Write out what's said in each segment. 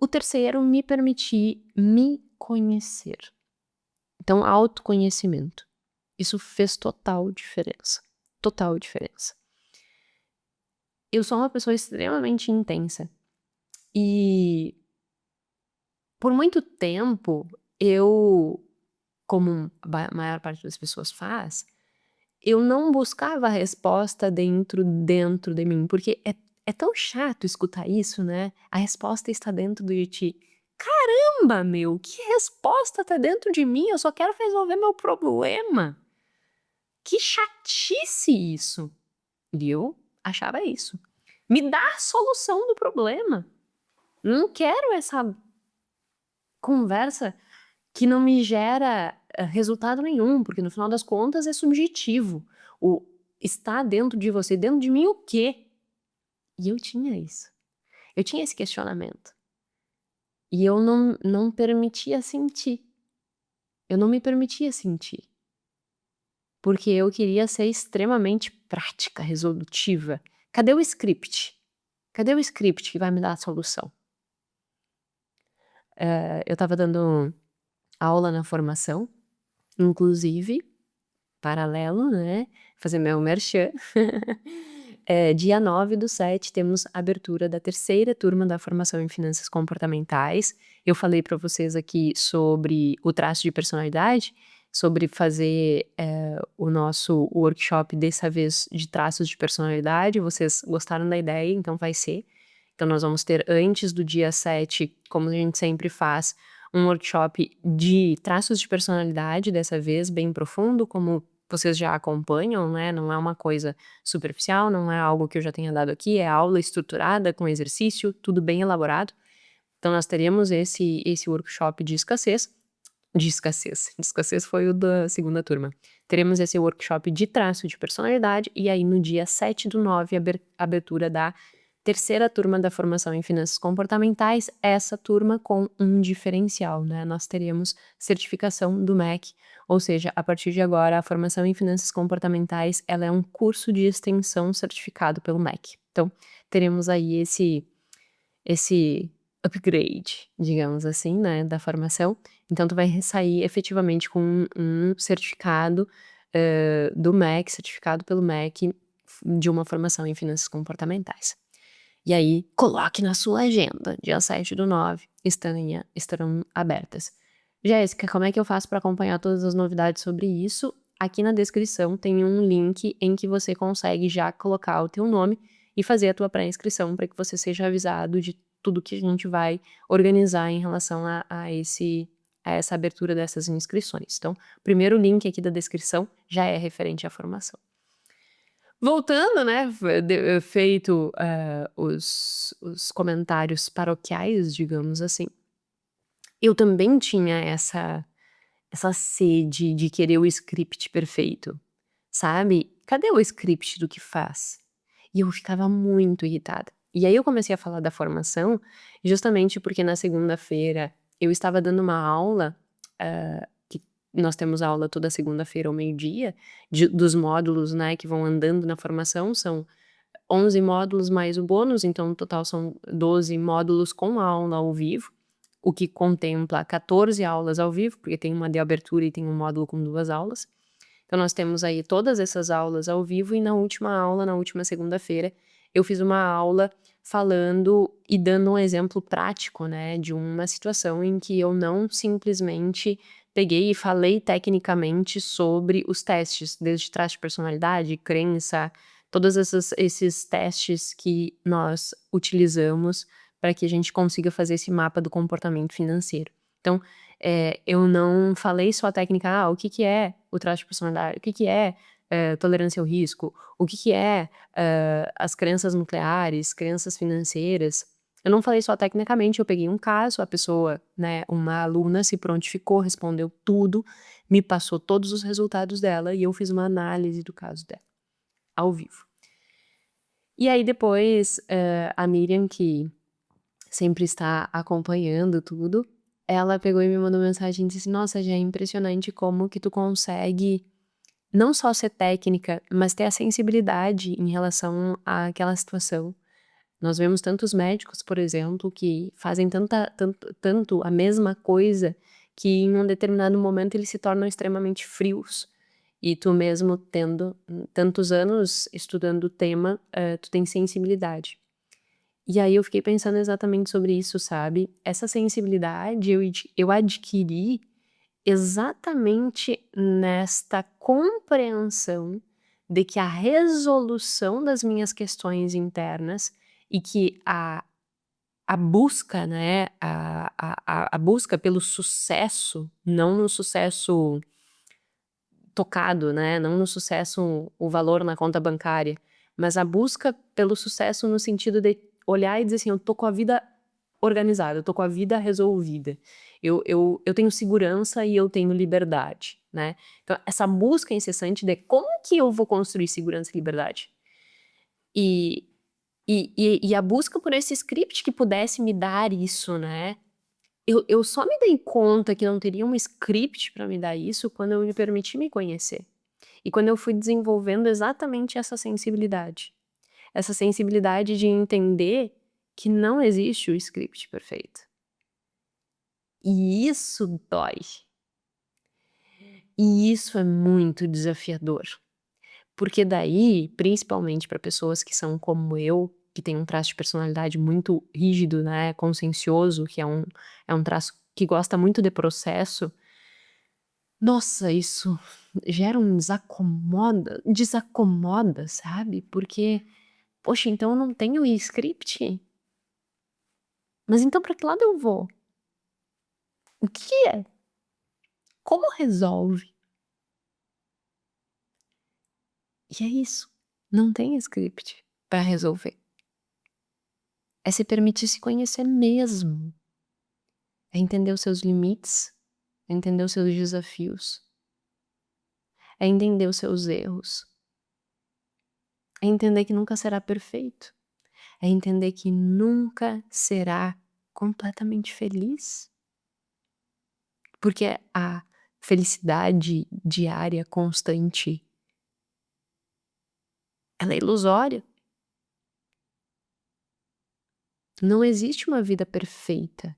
O terceiro, me permitir me conhecer. Então, autoconhecimento. Isso fez total diferença. Total diferença. Eu sou uma pessoa extremamente intensa. E por muito tempo, eu, como a maior parte das pessoas faz, eu não buscava a resposta dentro de mim, porque é tão chato escutar isso, né? A resposta está dentro de ti. Caramba, meu, que resposta tá dentro de mim? Eu só quero resolver meu problema. Que chatice isso. E eu achava isso. Me dá a solução do problema. Não quero essa conversa que não me gera resultado nenhum, porque no final das contas é subjetivo. O está dentro de você, dentro de mim o quê? E eu tinha isso. Eu tinha esse questionamento. E eu não permitia sentir. Eu não me permitia sentir. Porque eu queria ser extremamente prática, resolutiva. Cadê o script? Cadê o script que vai me dar a solução? Eu estava dando aula na formação, inclusive, paralelo, né? Fazer meu merchan. Dia 9/7 temos a abertura da terceira turma da formação em finanças comportamentais. Eu falei para vocês aqui sobre o traço de personalidade, sobre fazer o nosso workshop dessa vez de traços de personalidade. Vocês gostaram da ideia, então vai ser. Então nós vamos ter antes do dia 7, como a gente sempre faz, um workshop de traços de personalidade, dessa vez bem profundo, como vocês já acompanham, né? Não é uma coisa superficial, não é algo que eu já tenha dado aqui, é aula estruturada com exercício, tudo bem elaborado. Então nós teremos esse workshop de escassez. De escassez foi o da segunda turma. Teremos esse workshop de traço de personalidade e aí no dia 7/9 abertura da terceira turma da formação em finanças comportamentais, essa turma com um diferencial, né? Nós teremos certificação do MEC, ou seja, a partir de agora a formação em finanças comportamentais, ela é um curso de extensão certificado pelo MEC. Então, teremos aí esse upgrade, digamos assim, né, da formação. Então tu vai sair efetivamente com um certificado do MEC, certificado pelo MEC de uma formação em finanças comportamentais. E aí, coloque na sua agenda, dia 7/9, estarão abertas. Jéssica, como é que eu faço para acompanhar todas as novidades sobre isso? Aqui na descrição tem um link em que você consegue já colocar o teu nome e fazer a tua pré-inscrição para que você seja avisado de tudo que a gente vai organizar em relação a essa abertura dessas inscrições. Então, o primeiro link aqui da descrição já é referente à formação. Voltando, né, feito os comentários paroquiais, digamos assim, eu também tinha essa sede de querer o script perfeito, sabe? Cadê o script do que faz? E eu ficava muito irritada. E aí eu comecei a falar da formação, justamente porque na segunda-feira eu estava dando uma aula, que nós temos aula toda segunda-feira ao meio-dia, dos módulos, né, que vão andando na formação, são 11 módulos mais o bônus, então no total são 12 módulos com aula ao vivo, o que contempla 14 aulas ao vivo, porque tem uma de abertura e tem um módulo com 2 aulas. Então nós temos aí todas essas aulas ao vivo e na última aula, na última segunda-feira, eu fiz uma aula falando e dando um exemplo prático, né, de uma situação em que eu não simplesmente peguei e falei tecnicamente sobre os testes, desde traço de personalidade, crença, todos esses testes que nós utilizamos para que a gente consiga fazer esse mapa do comportamento financeiro. Então, eu não falei só a técnica, o que que é o traço de personalidade, o que que é tolerância ao risco, o que que é as crenças nucleares, crenças financeiras. Eu não falei só tecnicamente, eu peguei um caso, a pessoa, né, uma aluna se prontificou, respondeu tudo, me passou todos os resultados dela e eu fiz uma análise do caso dela, ao vivo. E aí depois, a Miriam, que sempre está acompanhando tudo, ela pegou e me mandou mensagem e disse: "Nossa, já é impressionante como que tu consegue não só ser técnica, mas ter a sensibilidade em relação àquela situação, Nós vemos tantos médicos, por exemplo, que fazem tanto a mesma coisa, que em um determinado momento eles se tornam extremamente frios. E tu mesmo tendo tantos anos estudando o tema, tu tem sensibilidade. E aí eu fiquei pensando exatamente sobre isso, sabe. Essa sensibilidade eu adquiri exatamente nesta compreensão de que a resolução das minhas questões internas e que a busca, né, a busca pelo sucesso, não no sucesso tocado, né, não no sucesso, o valor na conta bancária, mas a busca pelo sucesso no sentido de olhar e dizer assim: "Eu tô com a vida organizada, eu tô com a vida resolvida, eu tenho segurança e eu tenho liberdade", né. Então essa busca incessante de como que eu vou construir segurança e liberdade? E e a busca por esse script que pudesse me dar isso, né. Eu só me dei conta que não teria um script pra me dar isso quando eu me permiti me conhecer. E quando eu fui desenvolvendo exatamente essa sensibilidade. Essa sensibilidade de entender que não existe o script perfeito. E isso dói. E isso é muito desafiador. Porque daí, principalmente para pessoas que são como eu, que tem um traço de personalidade muito rígido, né, consciencioso, que é um traço que gosta muito de processo, nossa, isso gera um desacomoda, sabe, porque, poxa, então eu não tenho script? Mas então para que lado eu vou? O que é? Como resolve? E é isso, não tem script para resolver. É se permitir se conhecer mesmo, é entender os seus limites, é entender os seus desafios, é entender os seus erros, é entender que nunca será perfeito, é entender que nunca será completamente feliz, porque a felicidade diária constante, ela é ilusória. Não existe uma vida perfeita.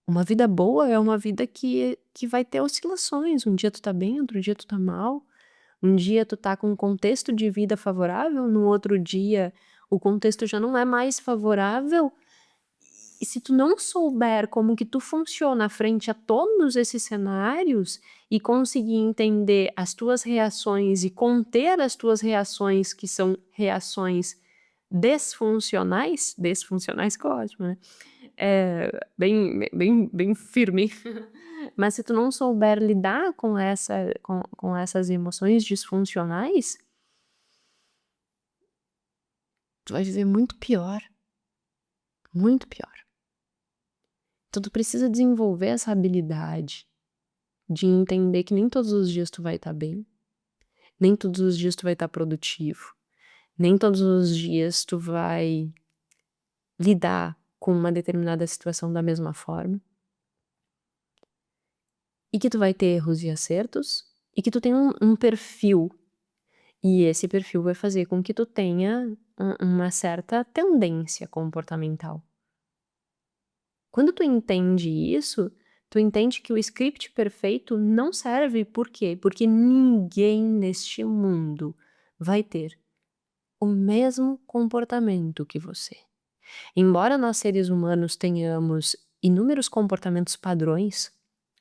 Uma vida boa é uma vida que vai ter oscilações, um dia tu tá bem, outro dia tu tá mal, um dia tu tá com um contexto de vida favorável, no outro dia o contexto já não é mais favorável, e se tu não souber como que tu funciona frente a todos esses cenários, e conseguir entender as tuas reações e conter as tuas reações, que são reações desfuncionais ficou ótimo, né, bem firme. Mas se tu não souber lidar com essas emoções disfuncionais, tu vai viver muito pior, muito pior. Então tu precisa desenvolver essa habilidade de entender que nem todos os dias tu vai estar bem, nem todos os dias tu vai estar produtivo, nem todos os dias tu vai lidar com uma determinada situação da mesma forma, e que tu vai ter erros e acertos, e que tu tem um perfil, e esse perfil vai fazer com que tu tenha uma certa tendência comportamental. Quando tu entende isso, tu entende que o script perfeito não serve, por quê? Porque ninguém neste mundo vai ter o mesmo comportamento que você. Embora nós seres humanos tenhamos inúmeros comportamentos padrões,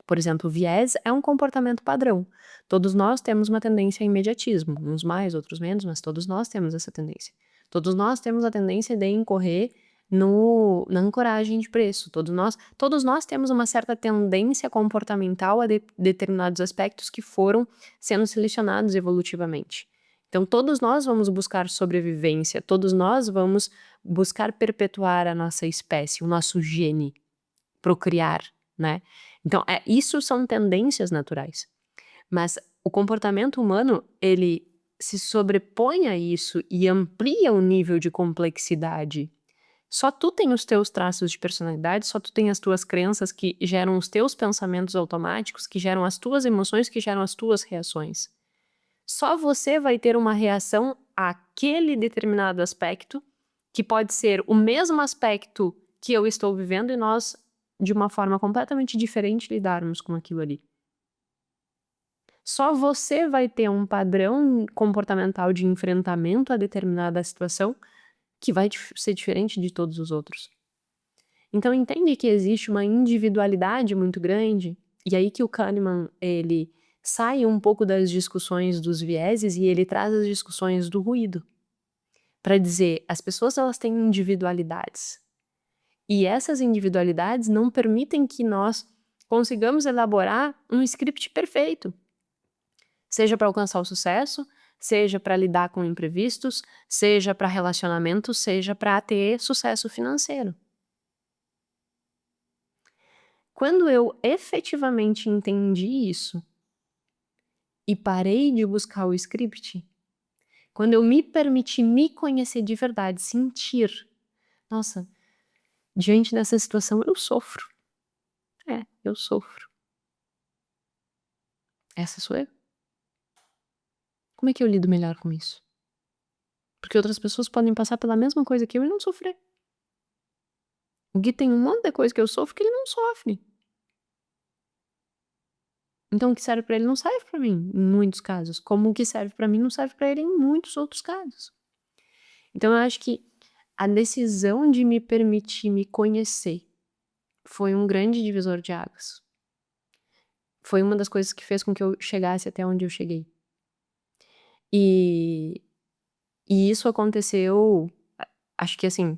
por exemplo, viés é um comportamento padrão. Todos nós temos uma tendência ao imediatismo, uns mais, outros menos, mas todos nós temos essa tendência. Todos nós temos a tendência de incorrer no na ancoragem de preço, todos nós temos uma certa tendência comportamental a determinados aspectos que foram sendo selecionados evolutivamente. Então todos nós vamos buscar sobrevivência, todos nós vamos buscar perpetuar a nossa espécie, o nosso gene, procriar, né. Então, isso são tendências naturais, mas o comportamento humano, ele se sobrepõe a isso e amplia o nível de complexidade. Só tu tem os teus traços de personalidade, só tu tem as tuas crenças que geram os teus pensamentos automáticos, que geram as tuas emoções, que geram as tuas reações. Só você vai ter uma reação aquele determinado aspecto, que pode ser o mesmo aspecto que eu estou vivendo e nós, de uma forma completamente diferente, lidarmos com aquilo ali. Só você vai ter um padrão comportamental de enfrentamento a determinada situação que vai ser diferente de todos os outros. Então entende que existe uma individualidade muito grande, e aí que o Kahneman, ele sai um pouco das discussões dos vieses e ele traz as discussões do ruído. Para dizer, as pessoas elas têm individualidades. E essas individualidades não permitem que nós consigamos elaborar um script perfeito. Seja para alcançar o sucesso, seja para lidar com imprevistos, seja para relacionamentos, seja para ter sucesso financeiro. Quando eu efetivamente entendi isso e parei de buscar o script, quando eu me permiti me conhecer de verdade, sentir, nossa, diante dessa situação eu sofro. Eu sofro. Essa sou eu. Como é que eu lido melhor com isso? Porque outras pessoas podem passar pela mesma coisa que eu e não sofrer. O Gui tem um monte de coisa que eu sofro que ele não sofre. Então o que serve pra ele não serve pra mim, em muitos casos, como o que serve pra mim não serve pra ele em muitos outros casos. Então eu acho que a decisão de me permitir me conhecer foi um grande divisor de águas. Foi uma das coisas que fez com que eu chegasse até onde eu cheguei. E isso aconteceu, acho que assim,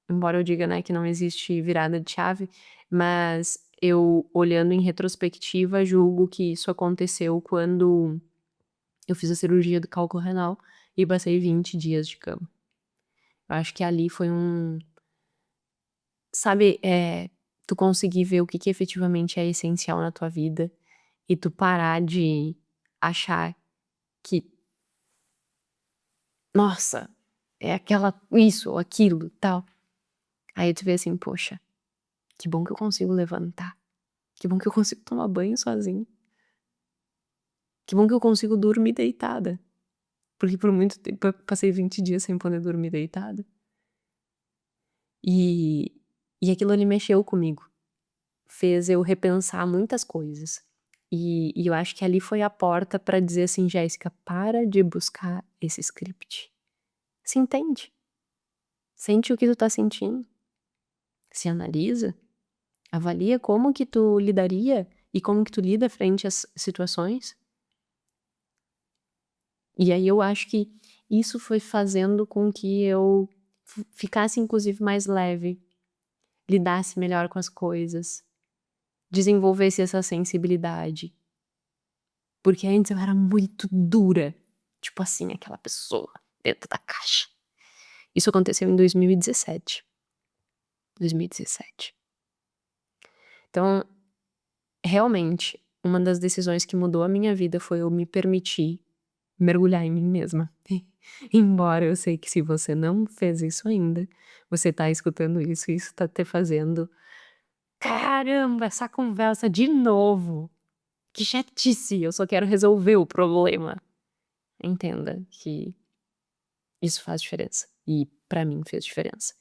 embora eu diga, né, que não existe virada de chave, mas eu, olhando em retrospectiva, julgo que isso aconteceu quando eu fiz a cirurgia do cálculo renal e passei 20 dias de cama. Eu acho que ali foi sabe, tu conseguir ver o que efetivamente é essencial na tua vida e tu parar de achar que, nossa, é aquela isso ou aquilo, tal. Aí tu vê assim: "Poxa, que bom que eu consigo levantar. Que bom que eu consigo tomar banho sozinho. Que bom que eu consigo dormir deitada". Porque por muito tempo eu passei 20 dias sem poder dormir deitada. E aquilo ali mexeu comigo. Fez eu repensar muitas coisas. E eu acho que ali foi a porta pra dizer assim: "Jéssica, para de buscar esse script. Se entende. Sente o que tu tá sentindo. Se analisa. Avalia como que tu lidaria e como que tu lida frente às situações". E aí eu acho que isso foi fazendo com que eu ficasse inclusive mais leve, lidasse melhor com as coisas, desenvolvesse essa sensibilidade. Porque antes eu era muito dura, tipo assim, aquela pessoa dentro da caixa. Isso aconteceu em 2017. 2017. Então, realmente, uma das decisões que mudou a minha vida foi eu me permitir mergulhar em mim mesma. Embora eu sei que se você não fez isso ainda, você tá escutando isso e isso tá te fazendo: "Caramba, essa conversa de novo, que chatice, eu só quero resolver o problema". Entenda que isso faz diferença, e pra mim fez diferença.